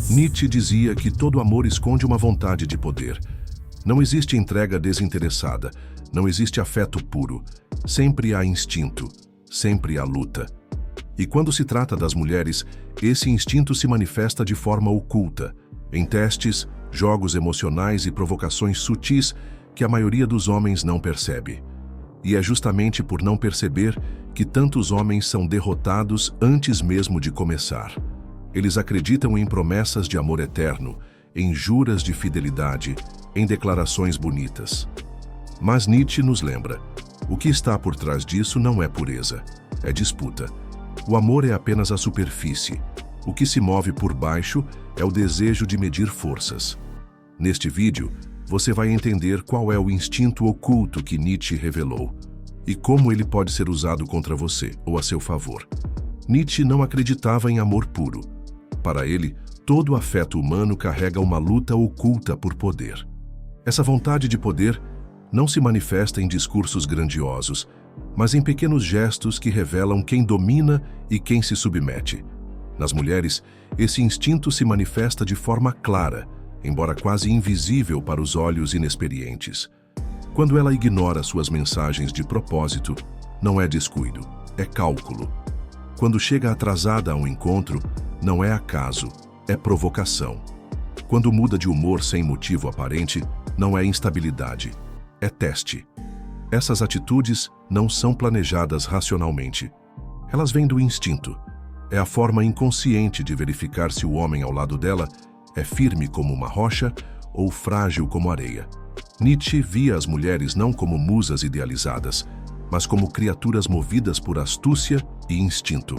Nietzsche dizia que todo amor esconde uma vontade de poder. Não existe entrega desinteressada, não existe afeto puro. Sempre há instinto, sempre há luta. E quando se trata das mulheres, esse instinto se manifesta de forma oculta, em testes, jogos emocionais e provocações sutis que a maioria dos homens não percebe. E é justamente por não perceber que tantos homens são derrotados antes mesmo de começar. Eles acreditam em promessas de amor eterno, em juras de fidelidade, em declarações bonitas. Mas Nietzsche nos lembra, o que está por trás disso não é pureza, é disputa. O amor é apenas a superfície. O que se move por baixo é o desejo de medir forças. Neste vídeo, você vai entender qual é o instinto oculto que Nietzsche revelou e como ele pode ser usado contra você ou a seu favor. Nietzsche não acreditava em amor puro. Para ele, todo afeto humano carrega uma luta oculta por poder. Essa vontade de poder não se manifesta em discursos grandiosos, mas em pequenos gestos que revelam quem domina e quem se submete. Nas mulheres, esse instinto se manifesta de forma clara, embora quase invisível para os olhos inexperientes. Quando ela ignora suas mensagens de propósito, não é descuido, é cálculo. Quando chega atrasada a um encontro, não é acaso, é provocação. Quando muda de humor sem motivo aparente, não é instabilidade, é teste. Essas atitudes não são planejadas racionalmente. Elas vêm do instinto. É a forma inconsciente de verificar se o homem ao lado dela é firme como uma rocha ou frágil como areia. Nietzsche via as mulheres não como musas idealizadas, mas como criaturas movidas por astúcia e instinto.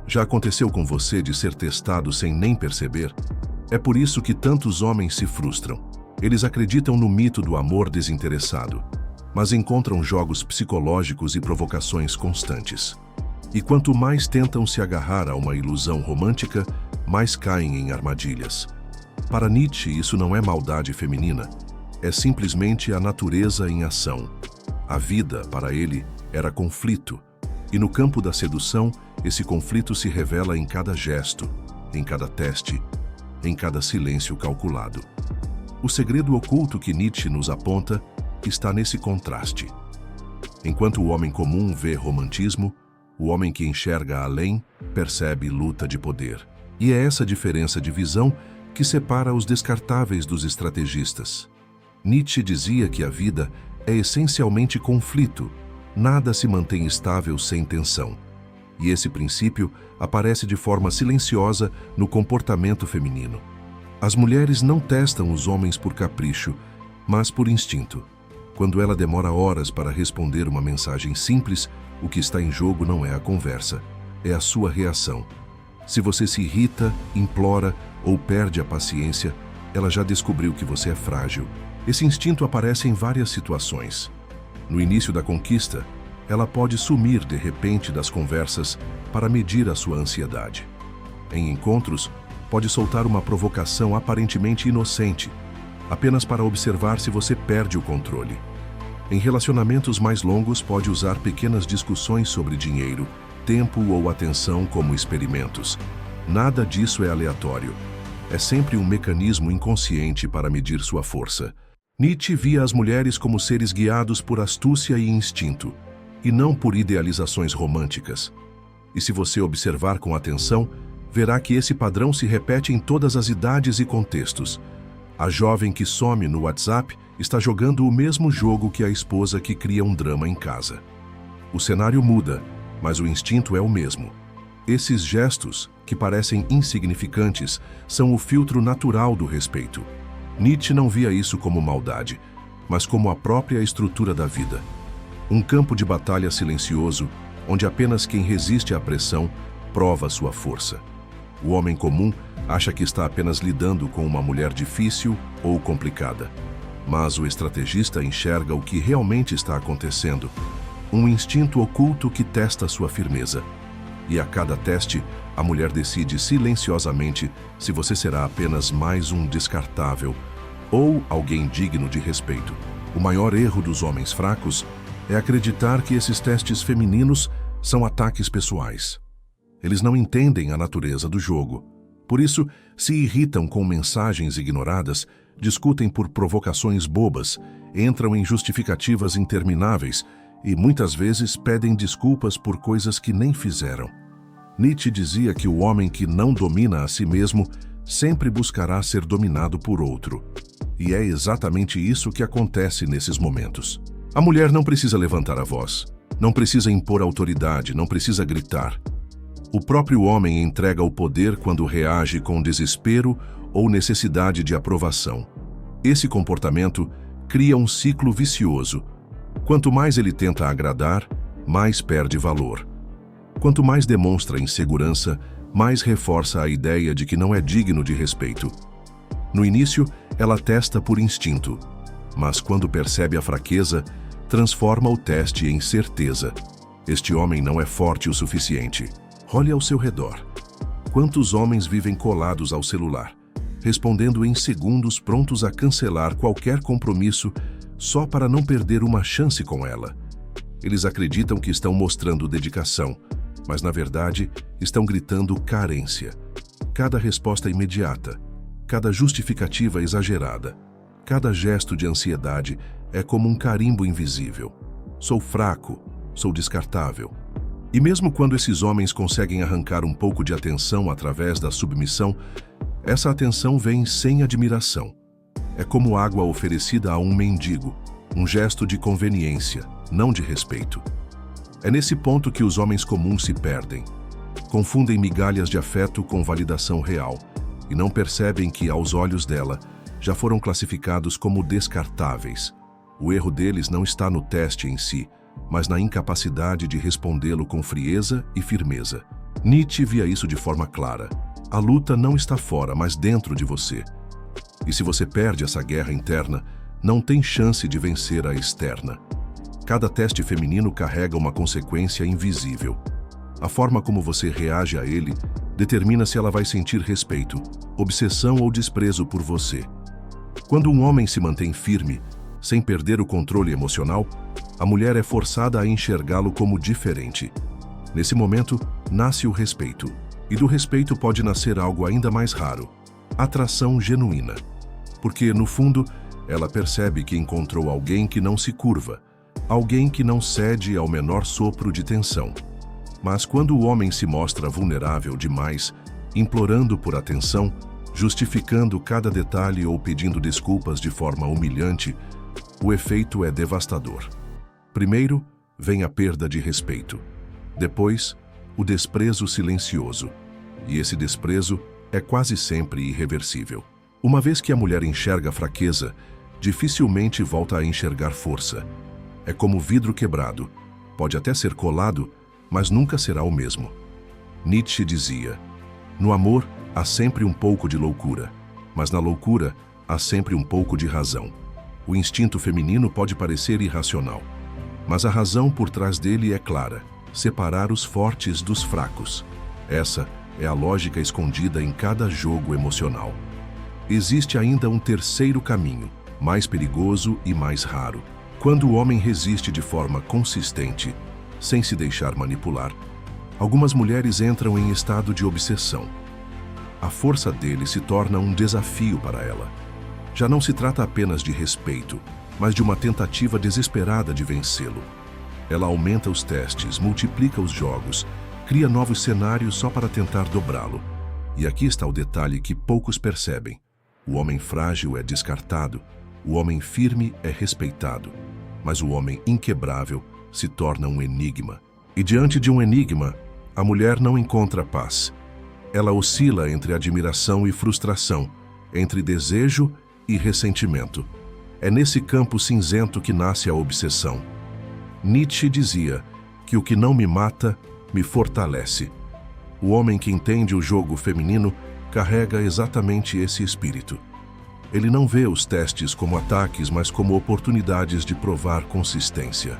Já aconteceu com você de ser testado sem nem perceber? É por isso que tantos homens se frustram. Eles acreditam no mito do amor desinteressado, mas encontram jogos psicológicos e provocações constantes. E quanto mais tentam se agarrar a uma ilusão romântica, mais caem em armadilhas. Para Nietzsche, isso não é maldade feminina, é simplesmente a natureza em ação. A vida, para ele, era conflito, e no campo da sedução, esse conflito se revela em cada gesto, em cada teste, em cada silêncio calculado. O segredo oculto que Nietzsche nos aponta está nesse contraste. Enquanto o homem comum vê romantismo, o homem que enxerga além percebe luta de poder. E é essa diferença de visão que separa os descartáveis dos estrategistas. Nietzsche dizia que a vida é essencialmente conflito, nada se mantém estável sem tensão. E esse princípio aparece de forma silenciosa no comportamento feminino. As mulheres não testam os homens por capricho, mas por instinto. Quando ela demora horas para responder uma mensagem simples, o que está em jogo não é a conversa, é a sua reação. Se você se irrita, implora ou perde a paciência, ela já descobriu que você é frágil. Esse instinto aparece em várias situações. No início da conquista, ela pode sumir de repente das conversas para medir a sua ansiedade. Em encontros, pode soltar uma provocação aparentemente inocente, apenas para observar se você perde o controle. Em relacionamentos mais longos, pode usar pequenas discussões sobre dinheiro, tempo ou atenção como experimentos. Nada disso é aleatório. É sempre um mecanismo inconsciente para medir sua força. Nietzsche via as mulheres como seres guiados por astúcia e instinto, e não por idealizações românticas. E se você observar com atenção, verá que esse padrão se repete em todas as idades e contextos. A jovem que some no WhatsApp está jogando o mesmo jogo que a esposa que cria um drama em casa. O cenário muda, mas o instinto é o mesmo. Esses gestos, que parecem insignificantes, são o filtro natural do respeito. Nietzsche não via isso como maldade, mas como a própria estrutura da vida. Um campo de batalha silencioso, onde apenas quem resiste à pressão prova sua força. O homem comum acha que está apenas lidando com uma mulher difícil ou complicada. Mas o estrategista enxerga o que realmente está acontecendo. Um instinto oculto que testa sua firmeza. E a cada teste, a mulher decide silenciosamente se você será apenas mais um descartável ou alguém digno de respeito. O maior erro dos homens fracos é acreditar que esses testes femininos são ataques pessoais. Eles não entendem a natureza do jogo. Por isso, se irritam com mensagens ignoradas, discutem por provocações bobas, entram em justificativas intermináveis e muitas vezes pedem desculpas por coisas que nem fizeram. Nietzsche dizia que o homem que não domina a si mesmo sempre buscará ser dominado por outro. E é exatamente isso que acontece nesses momentos. A mulher não precisa levantar a voz, não precisa impor autoridade, não precisa gritar. O próprio homem entrega o poder quando reage com desespero ou necessidade de aprovação. Esse comportamento cria um ciclo vicioso. Quanto mais ele tenta agradar, mais perde valor. Quanto mais demonstra insegurança, mais reforça a ideia de que não é digno de respeito. No início, ela testa por instinto, mas quando percebe a fraqueza, transforma o teste em certeza. Este homem não é forte o suficiente. Olhe ao seu redor. Quantos homens vivem colados ao celular, respondendo em segundos, prontos a cancelar qualquer compromisso só para não perder uma chance com ela? Eles acreditam que estão mostrando dedicação, mas na verdade estão gritando carência. Cada resposta imediata, cada justificativa exagerada, cada gesto de ansiedade é como um carimbo invisível. Sou fraco, sou descartável. E mesmo quando esses homens conseguem arrancar um pouco de atenção através da submissão, essa atenção vem sem admiração. É como água oferecida a um mendigo, um gesto de conveniência, não de respeito. É nesse ponto que os homens comuns se perdem. Confundem migalhas de afeto com validação real e não percebem que, aos olhos dela, já foram classificados como descartáveis. O erro deles não está no teste em si, mas na incapacidade de respondê-lo com frieza e firmeza. Nietzsche via isso de forma clara. A luta não está fora, mas dentro de você. E se você perde essa guerra interna, não tem chance de vencer a externa. Cada teste feminino carrega uma consequência invisível. A forma como você reage a ele determina se ela vai sentir respeito, obsessão ou desprezo por você. Quando um homem se mantém firme, sem perder o controle emocional, a mulher é forçada a enxergá-lo como diferente. Nesse momento, nasce o respeito. E do respeito pode nascer algo ainda mais raro: atração genuína. Porque, no fundo, ela percebe que encontrou alguém que não se curva, alguém que não cede ao menor sopro de tensão. Mas quando o homem se mostra vulnerável demais, implorando por atenção, justificando cada detalhe ou pedindo desculpas de forma humilhante, o efeito é devastador. Primeiro, vem a perda de respeito. Depois, o desprezo silencioso. E esse desprezo é quase sempre irreversível. Uma vez que a mulher enxerga fraqueza, dificilmente volta a enxergar força. É como vidro quebrado. Pode até ser colado, mas nunca será o mesmo. Nietzsche dizia: no amor há sempre um pouco de loucura, mas na loucura há sempre um pouco de razão. O instinto feminino pode parecer irracional, mas a razão por trás dele é clara: separar os fortes dos fracos. Essa é a lógica escondida em cada jogo emocional. Existe ainda um terceiro caminho, mais perigoso e mais raro. Quando o homem resiste de forma consistente, sem se deixar manipular, algumas mulheres entram em estado de obsessão. A força dele se torna um desafio para ela. Já não se trata apenas de respeito, mas de uma tentativa desesperada de vencê-lo. Ela aumenta os testes, multiplica os jogos, cria novos cenários só para tentar dobrá-lo. E aqui está o detalhe que poucos percebem: o homem frágil é descartado, o homem firme é respeitado, mas o homem inquebrável se torna um enigma. E diante de um enigma, a mulher não encontra paz. Ela oscila entre admiração e frustração, entre desejo e ressentimento. É nesse campo cinzento que nasce a obsessão. Nietzsche dizia que o que não me mata, me fortalece. O homem que entende o jogo feminino carrega exatamente esse espírito. Ele não vê os testes como ataques, mas como oportunidades de provar consistência.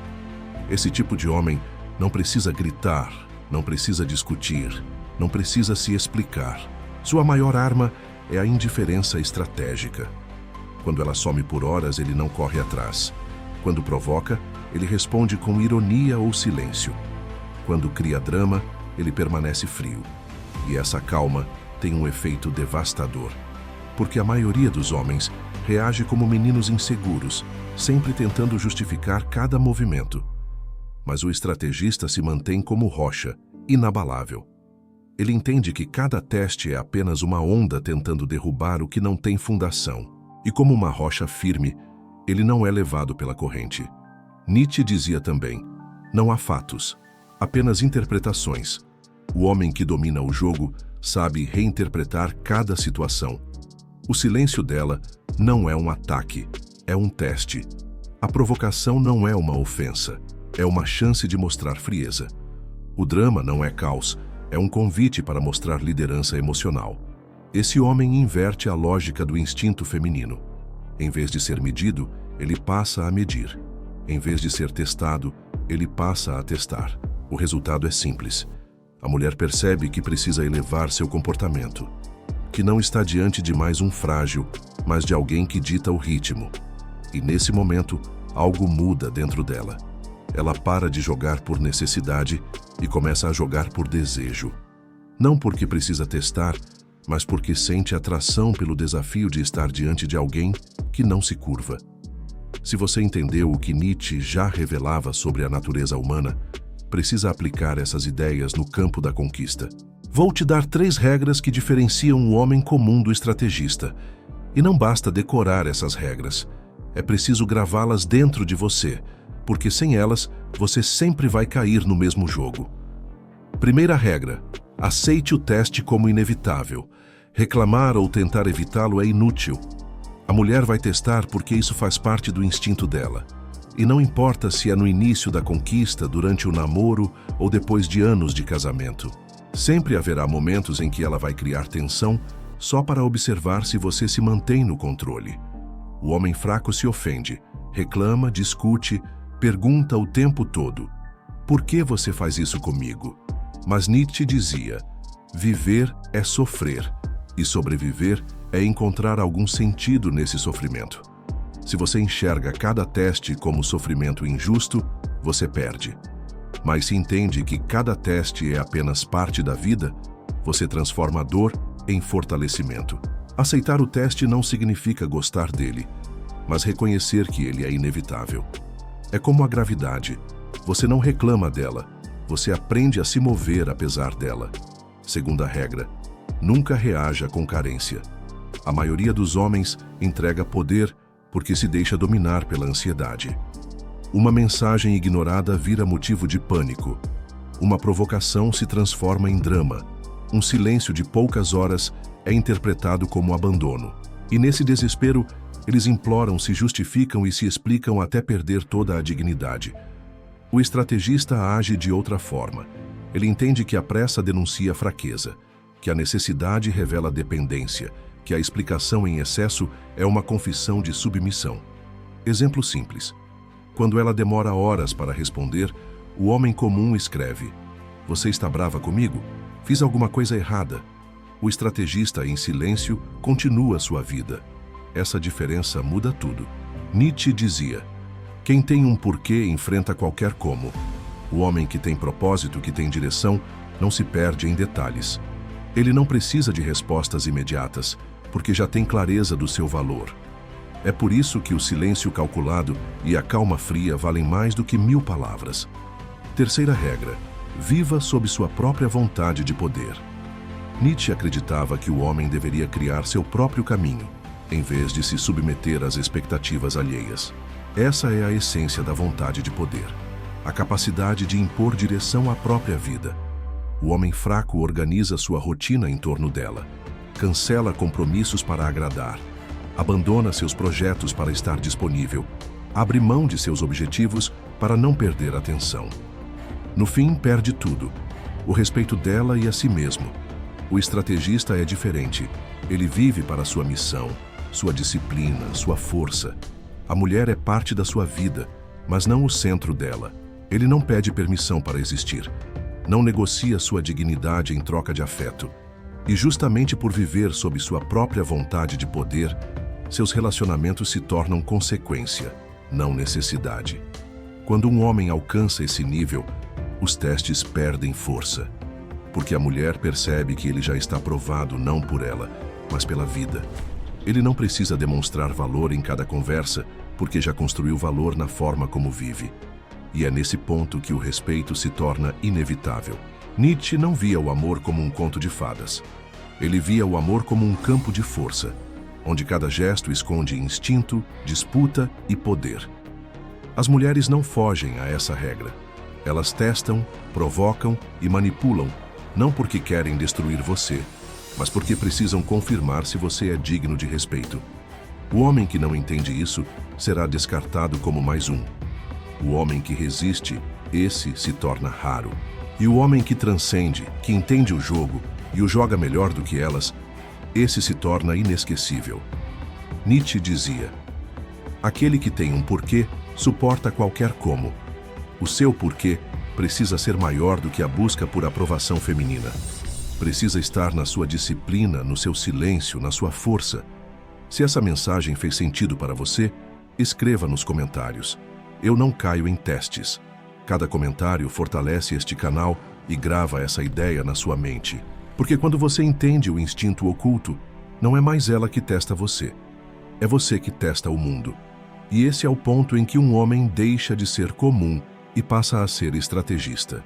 Esse tipo de homem não precisa gritar, não precisa discutir, não precisa se explicar. Sua maior arma é a indiferença estratégica. Quando ela some por horas, ele não corre atrás. Quando provoca, ele responde com ironia ou silêncio. Quando cria drama, ele permanece frio. E essa calma tem um efeito devastador, porque a maioria dos homens reage como meninos inseguros, sempre tentando justificar cada movimento. Mas o estrategista se mantém como rocha, inabalável. Ele entende que cada teste é apenas uma onda tentando derrubar o que não tem fundação. E como uma rocha firme, ele não é levado pela corrente. Nietzsche dizia também: não há fatos, apenas interpretações. O homem que domina o jogo sabe reinterpretar cada situação. O silêncio dela não é um ataque, é um teste. A provocação não é uma ofensa, é uma chance de mostrar frieza. O drama não é caos, é um convite para mostrar liderança emocional. Esse homem inverte a lógica do instinto feminino. Em vez de ser medido, ele passa a medir. Em vez de ser testado, ele passa a testar. O resultado é simples. A mulher percebe que precisa elevar seu comportamento, que não está diante de mais um frágil, mas de alguém que dita o ritmo. E nesse momento, algo muda dentro dela. Ela para de jogar por necessidade e começa a jogar por desejo. Não porque precisa testar, mas porque sente atração pelo desafio de estar diante de alguém que não se curva. Se você entendeu o que Nietzsche já revelava sobre a natureza humana, precisa aplicar essas ideias no campo da conquista. Vou te dar 3 regras que diferenciam o homem comum do estrategista. E não basta decorar essas regras. É preciso gravá-las dentro de você, porque sem elas, você sempre vai cair no mesmo jogo. Primeira regra: aceite o teste como inevitável. Reclamar ou tentar evitá-lo é inútil. A mulher vai testar porque isso faz parte do instinto dela. E não importa se é no início da conquista, durante o namoro ou depois de anos de casamento. Sempre haverá momentos em que ela vai criar tensão só para observar se você se mantém no controle. O homem fraco se ofende, reclama, discute, pergunta o tempo todo: por que você faz isso comigo? Mas Nietzsche dizia: viver é sofrer, e sobreviver é encontrar algum sentido nesse sofrimento. Se você enxerga cada teste como sofrimento injusto, você perde. Mas se entende que cada teste é apenas parte da vida, você transforma a dor em fortalecimento. Aceitar o teste não significa gostar dele, mas reconhecer que ele é inevitável. É como a gravidade. Você não reclama dela, você aprende a se mover apesar dela. Segunda regra: nunca reaja com carência. A maioria dos homens entrega poder porque se deixa dominar pela ansiedade. Uma mensagem ignorada vira motivo de pânico. Uma provocação se transforma em drama. Um silêncio de poucas horas é interpretado como abandono. E nesse desespero, eles imploram, se justificam e se explicam até perder toda a dignidade. O estrategista age de outra forma. Ele entende que a pressa denuncia fraqueza, que a necessidade revela dependência, que a explicação em excesso é uma confissão de submissão. Exemplo simples. Quando ela demora horas para responder, o homem comum escreve: você está brava comigo? Fiz alguma coisa errada. O estrategista, em silêncio, continua sua vida. Essa diferença muda tudo. Nietzsche dizia: quem tem um porquê enfrenta qualquer como. O homem que tem propósito, que tem direção, não se perde em detalhes. Ele não precisa de respostas imediatas, porque já tem clareza do seu valor. É por isso que o silêncio calculado e a calma fria valem mais do que 1000 palavras. Terceira regra: viva sob sua própria vontade de poder. Nietzsche acreditava que o homem deveria criar seu próprio caminho, em vez de se submeter às expectativas alheias. Essa é a essência da vontade de poder, a capacidade de impor direção à própria vida. O homem fraco organiza sua rotina em torno dela, cancela compromissos para agradar, abandona seus projetos para estar disponível, abre mão de seus objetivos para não perder atenção. No fim, perde tudo: o respeito dela e a si mesmo. O estrategista é diferente. Ele vive para sua missão, sua disciplina, sua força. A mulher é parte da sua vida, mas não o centro dela. Ele não pede permissão para existir. Não negocia sua dignidade em troca de afeto. E justamente por viver sob sua própria vontade de poder, seus relacionamentos se tornam consequência, não necessidade. Quando um homem alcança esse nível, os testes perdem força. porque a mulher percebe que ele já está provado não por ela, mas pela vida. Ele não precisa demonstrar valor em cada conversa, porque já construiu valor na forma como vive. E é nesse ponto que o respeito se torna inevitável. Nietzsche não via o amor como um conto de fadas. Ele via o amor como um campo de força, onde cada gesto esconde instinto, disputa e poder. As mulheres não fogem a essa regra. Elas testam, provocam e manipulam, não porque querem destruir você, mas porque precisam confirmar se você é digno de respeito. O homem que não entende isso será descartado como mais um. O homem que resiste, esse se torna raro. E o homem que transcende, que entende o jogo e o joga melhor do que elas, esse se torna inesquecível. Nietzsche dizia: aquele que tem um porquê suporta qualquer como. O seu porquê precisa ser maior do que a busca por aprovação feminina. Precisa estar na sua disciplina, no seu silêncio, na sua força. Se essa mensagem fez sentido para você, escreva nos comentários. Eu não caio em testes. Cada comentário fortalece este canal e grava essa ideia na sua mente. Porque quando você entende o instinto oculto, não é mais ela que testa você. É você que testa o mundo. E esse é o ponto em que um homem deixa de ser comum e passa a ser estrategista.